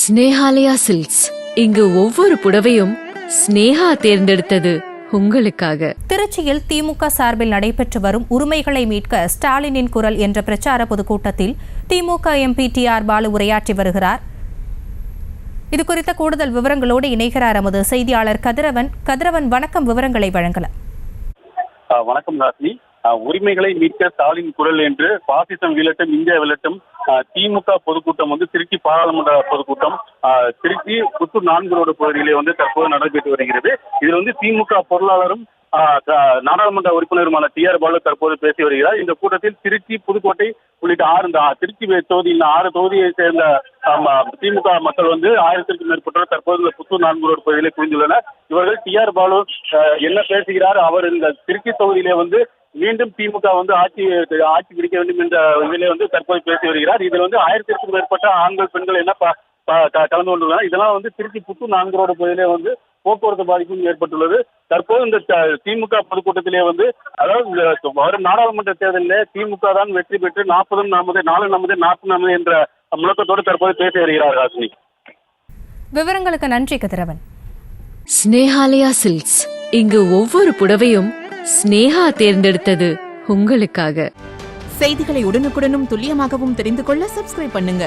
Snehalaya silks. இங்கு ஒவ்வொரு புடவையும் ஸ்னேகா தேர்ந்தெடுத்தது உங்களுக்காக. திருச்சியில் திமுக சார்பில் நடைபெற்று வரும் உரிமைகளை மீட்க ஸ்டாலினின் குரல் என்ற பிரச்சார பொதுக்கூட்டத்தில் திமுக எம்பி டி.ஆர். பாலு உரையாற்றி வருகிறார். இதுகுறித்த கூடுதல் விவரங்களோடு இணைகிறார் எமது செய்தியாளர் கதிரவன். கதிரவன், வணக்கம். விவரங்களை வழங்கலாம். வணக்கம் ராசி. உரிமைகளை மீட்க ஸ்டாலின் குரல் என்று பாசிசம் வீழட்டும், இந்தியா வெல்லட்டும் திமுக பொதுக்கூட்டம் திருச்சி பாராளுமன்ற பொதுக்கூட்டம் திருச்சி புத்தூர் 4 ரோடு பகுதியிலே தற்போது நடைபெற்று வருகிறது. இதில் திமுக பொருளாளரும் நாடாளுமன்ற உறுப்பினருமான டி.ஆர். பாலு தற்போது பேசி வருகிறார். இந்த கூட்டத்தில் திருச்சி, புதுக்கோட்டை உள்ளிட்ட திருச்சி தொகுதியில் 6 தொகுதியை சேர்ந்த திமுக மக்கள் 1000க்கும் மேற்பட்டோர் தற்போது புத்தூர் 4 ரோடு பகுதியிலே குவிந்துள்ளனர். இவர்கள் டி.ஆர். பாலு என்ன பேசுகிறார், அவர் இந்த திருச்சி தொகுதியிலே மீண்டும் திமுக ஆட்சி பிடிக்க வேண்டும் என்ற இதிலே தற்போது பேசி வருகிறார். இதில் 1000க்கும் மேற்பட்ட ஆண்கள், பெண்கள் என்ன கலந்து கொண்டுள்ளனர். இதெல்லாம் திருச்சி புத்தூர் 4 ரோடு பகுதியிலே போக்குவரத்து பாதிப்பும் ஏற்பட்டுள்ளது. தற்போது இந்த திமுக பொதுக்கூட்டத்திலே அதாவது வரும் நாடாளுமன்ற தேர்தலிலே திமுக தான் வெற்றி பெற்று 40 நமது, 4 நமது, 40 நமது என்ற முழக்கத்தோடு தற்போது பேசி வருகிறார். ராசினி, விவரங்களுக்கு நன்றி கதிரவன். ஸ்னேஹாலயா சில்க்ஸ். இங்கு ஒவ்வொரு புடவையும் ஸ்னேகா தேர்ந்தெடுத்தது உங்களுக்காக. செய்திகளை உடனுக்குடனும் துல்லியமாகவும் தெரிந்து கொள்ள சப்ஸ்கிரைப் பண்ணுங்க.